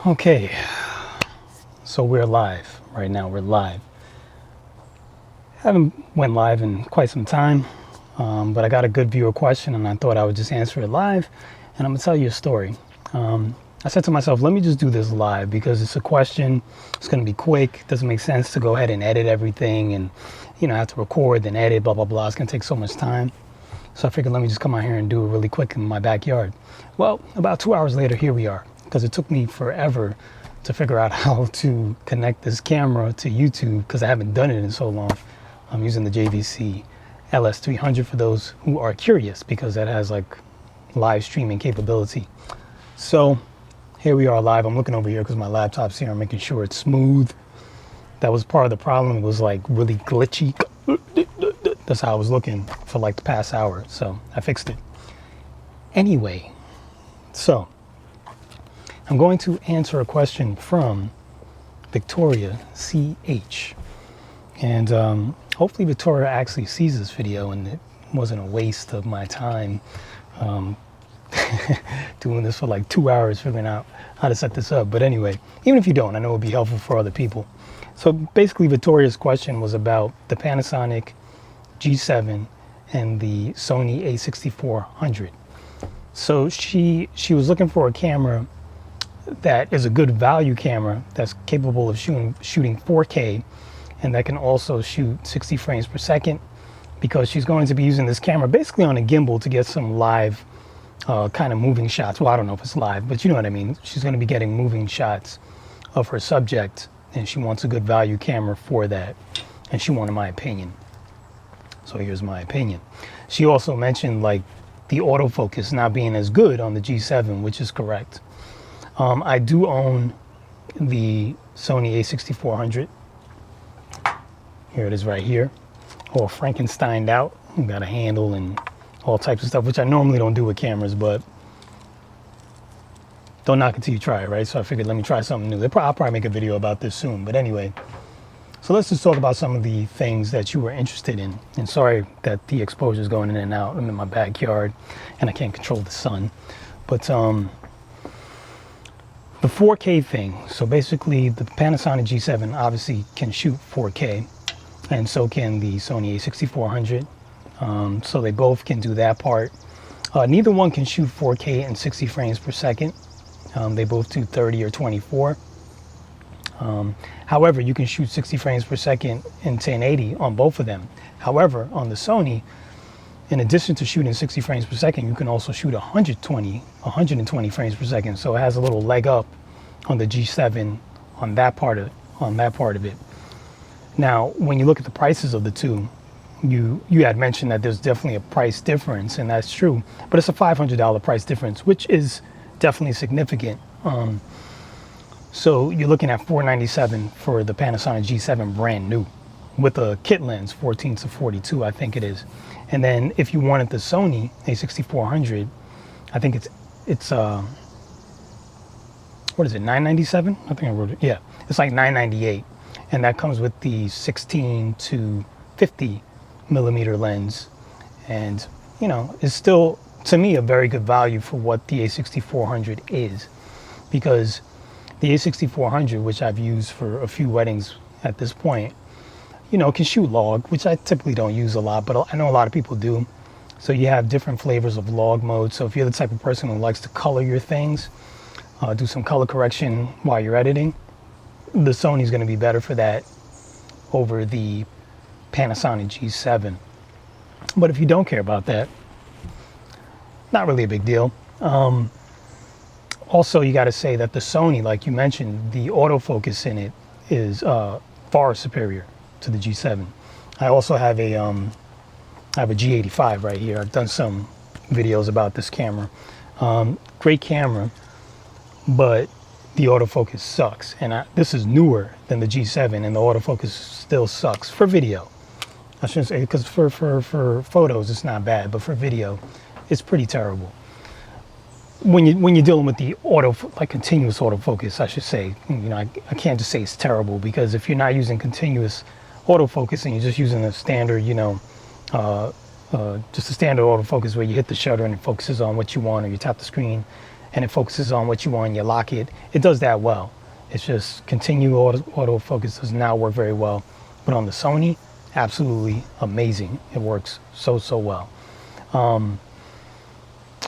Okay, so we're live right now. We're live. Haven't went live in quite some time, but I got a good viewer question, and I thought I would just answer it live. And I'm gonna tell you a story. I said to myself, let me just do this live because it's a question. It's gonna be quick. It doesn't make sense to go ahead and edit everything, and I have to record, then edit, blah blah blah. It's gonna take so much time. So I figured, let me just come out here and do it really quick in my backyard. Well, about 2 hours later, here we are. Because it took me forever to figure out how to connect this camera to YouTube because I haven't done it in so long. I'm using the JVC LS300 for those who are curious because that has like live streaming capability. So here we are live. I'm looking over here because my laptop's here. I'm making sure it's smooth. That was part of the problem. It was like really glitchy. That's how I was looking for like the past hour. So I fixed it. Anyway, so I'm going to answer a question from Victoria CH. And hopefully Victoria actually sees this video and it wasn't a waste of my time doing this for like 2 hours figuring out how to set this up. But anyway, even if you don't, I know it would be helpful for other people. So basically Victoria's question was about the Panasonic G7 and the Sony A6400. So she was looking for a camera that is a good value camera that's capable of shooting 4K and that can also shoot 60 frames per second, because she's going to be using this camera basically on a gimbal to get some live kind of moving shots. Well, I don't know if it's live, but you know what I mean. She's going to be getting moving shots of her subject, and she wants a good value camera for that, and she wanted my opinion. So here's my opinion. She also mentioned like the autofocus not being as good on the G7, which is correct. I do own the Sony A6400. Here it is right here. All Frankensteined out. Got a handle and all types of stuff, which I normally don't do with cameras, but don't knock it till you try it, right? So I figured let me try something new. I'll probably make a video about this soon, but anyway. So let's just talk about some of the things that you were interested in. And sorry that the exposure is going in and out. I'm in my backyard and I can't control the sun. But the 4K thing. So basically the Panasonic G7 obviously can shoot 4K, and so can the Sony A6400. So they both can do that part. Neither one can shoot 4K and 60 frames per second. They both do 30 or 24. However, you can shoot 60 frames per second in 1080 on both of them. However, on the Sony, in addition to shooting 60 frames per second, you can also shoot 120 frames per second. So it has a little leg up on the G7 on that part of it. Now, when you look at the prices of the two, you had mentioned that there's definitely a price difference, and that's true. But it's a $500 price difference, which is definitely significant. So you're looking at $497 for the Panasonic G7 brand new, with a kit lens, 14 to 42, I think it is. And then if you wanted the Sony A6400, I think it's what is it, $997? I think I wrote it. Yeah, it's like $998, and that comes with the 16 to 50 millimeter lens, and it's still to me a very good value for what the A6400 is, because the A6400, which I've used for a few weddings at this point, can shoot log, which I typically don't use a lot, but I know a lot of people do. So you have different flavors of log mode. So if you're the type of person who likes to color your things, do some color correction while you're editing, the Sony's going to be better for that over the Panasonic G7. But if you don't care about that, not really a big deal. Also, you got to say that the Sony, like you mentioned, the autofocus in it is far superior to the G7. I also have a G85 right here. I've done some videos about this camera. Great camera, but the autofocus sucks. And this is newer than the G7, and the autofocus still sucks for video. I shouldn't say, because for photos it's not bad, but for video it's pretty terrible. When you're dealing with the continuous autofocus, I should say, I can't just say it's terrible, because if you're not using continuous autofocus and you're just using a standard, just a standard autofocus where you hit the shutter and it focuses on what you want, or you tap the screen and it focuses on what you want, you lock it. It does that well. It's just continue autofocus does not work very well. But on the Sony, absolutely amazing. It works so well.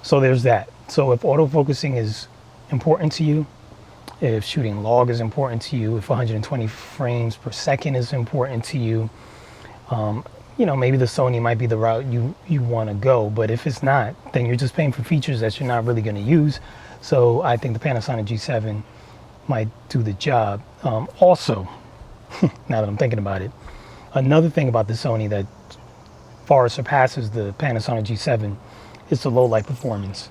So there's that. So if autofocusing is important to you, if shooting log is important to you, if 120 frames per second is important to you, you know, maybe the Sony might be the route you want to go. But if it's not, then you're just paying for features that you're not really going to use. So I think the Panasonic G7 might do the job. Also, now that I'm thinking about it, another thing about the Sony that far surpasses the Panasonic G7 is the low light performance.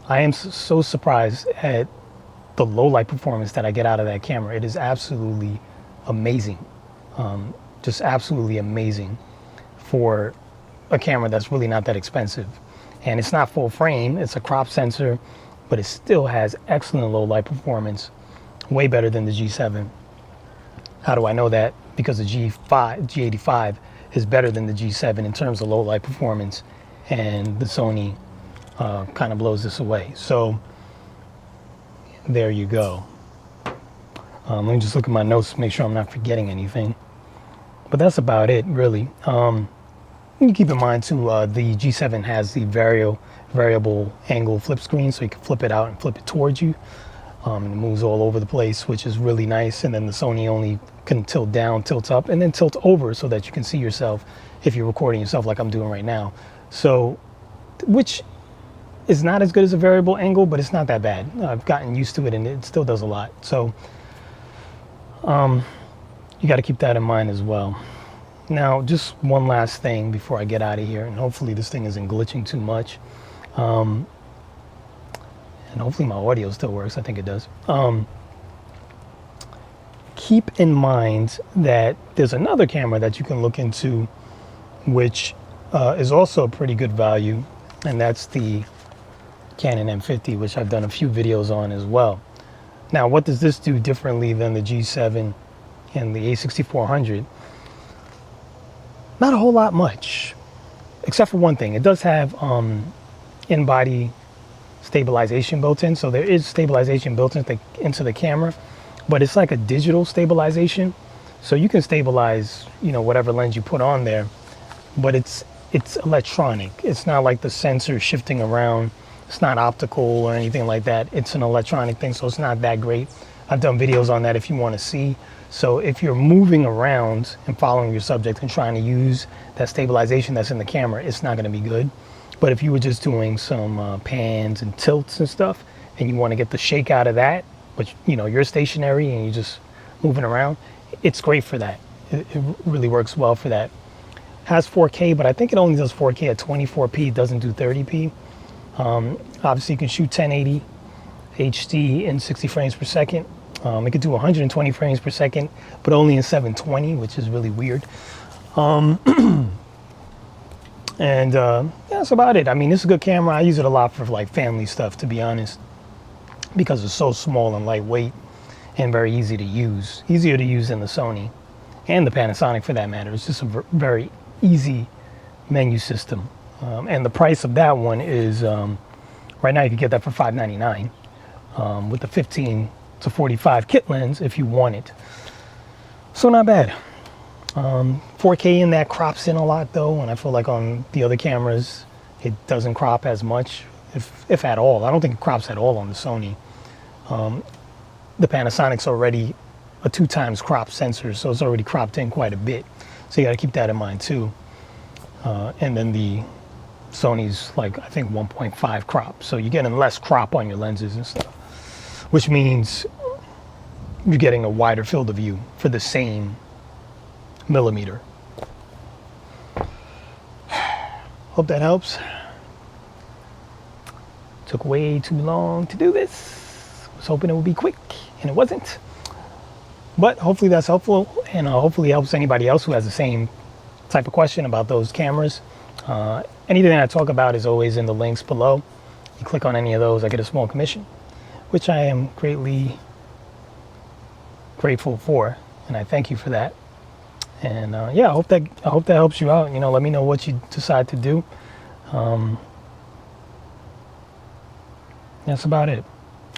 I am so surprised at the low light performance that I get out of that camera. It is absolutely amazing. Just absolutely amazing for a camera that's really not that expensive. And it's not full frame, it's a crop sensor, but it still has excellent low light performance, way better than the G7. How do I know that? Because the G85 is better than the G7 in terms of low light performance, and the Sony kind of blows this away. So there you go. Let me just look at my notes to make sure I'm not forgetting anything. But that's about it, really. You keep in mind too, the G7 has the variable angle flip screen, so you can flip it out and flip it towards you. And it moves all over the place, which is really nice. And then the Sony only can tilt down, tilt up, and then tilt over so that you can see yourself if you're recording yourself like I'm doing right now. So, which is not as good as a variable angle, but it's not that bad. I've gotten used to it and it still does a lot. So you got to keep that in mind as well. Now, just one last thing before I get out of here, and hopefully this thing isn't glitching too much. And hopefully my audio still works. I think it does. Keep in mind that there's another camera that you can look into, which is also a pretty good value, and that's the Canon M50, which I've done a few videos on as well. Now, what does this do differently than the G7 and the A6400? Not a whole lot much, except for one thing. It does have in-body stabilization built in, so there is stabilization built into the camera, but it's like a digital stabilization, so you can stabilize, you know, whatever lens you put on there, but it's electronic. It's not like the sensor shifting around. It's not optical or anything like that. It's an electronic thing, so it's not that great. I've done videos on that if you want to see. So if you're moving around and following your subject and trying to use that stabilization that's in the camera, it's not going to be good. But if you were just doing some pans and tilts and stuff, and you want to get the shake out of that, but you know you're stationary and you're just moving around, it's great for that. It really works well for that. Has 4K, but I think it only does 4K at 24p. It doesn't do 30p. Obviously, you can shoot 1080 HD in 60 frames per second. It could do 120 frames per second, but only in 720, which is really weird. And yeah, that's about it. I mean, it's a good camera. I use it a lot for like family stuff, to be honest, because it's so small and lightweight and very easy to use. Easier to use than the Sony and the Panasonic for that matter. It's just a very easy menu system. And the price of that one is, right now you can get that for $599 with the 15 to 45 kit lens if you want it. So not bad. 4K in that crops in a lot though, and I feel like on the other cameras it doesn't crop as much, if at all. I don't think it crops at all on the Sony. The Panasonic's already a 2x crop sensor, so it's already cropped in quite a bit. So you got to keep that in mind too. And then the Sony's like, I think 1.5 crop, so you're getting less crop on your lenses and stuff, which means you're getting a wider field of view for the same millimeter. Hope that helps. Took way too long to do this. Was hoping it would be quick, and it wasn't. But hopefully that's helpful, and hopefully helps anybody else who has the same type of question about those cameras. Anything that I talk about is always in the links below. You click on any of those, I get a small commission, which I am greatly grateful for, and I thank you for that. And yeah, I hope that helps you out. You know, let me know what you decide to do. That's about it.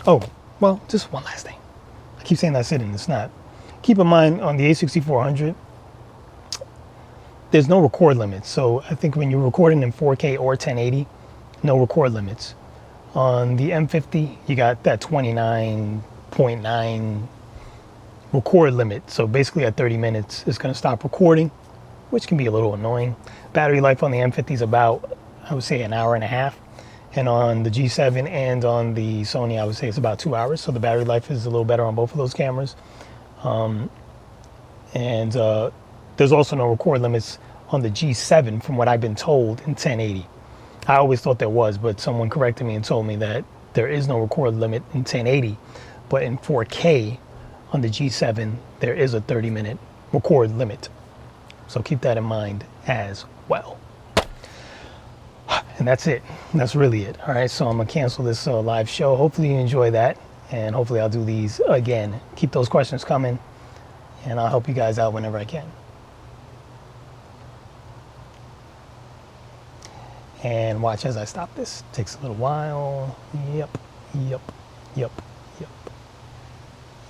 Oh, well, just one last thing. I keep saying that's it, and it's not. Keep in mind on the A6400, there's no record limits. So I think when you're recording in 4K or 1080, no record limits. On the M50, you got that 29.9 record limit. So basically at 30 minutes, it's going to stop recording, which can be a little annoying. Battery life on the M50 is about, I would say, an hour and a half. And on the G7 and on the Sony, I would say it's about 2 hours. So the battery life is a little better on both of those cameras. And there's also no record limits on the G7 from what I've been told in 1080. I always thought there was, but someone corrected me and told me that there is no record limit in 1080. But in 4K on the G7, there is a 30-minute record limit. So keep that in mind as well. And that's it. That's really it. All right, so I'm going to cancel this live show. Hopefully you enjoy that, and hopefully I'll do these again. Keep those questions coming, and I'll help you guys out whenever I can. And watch as I stop this. Takes a little while. Yep.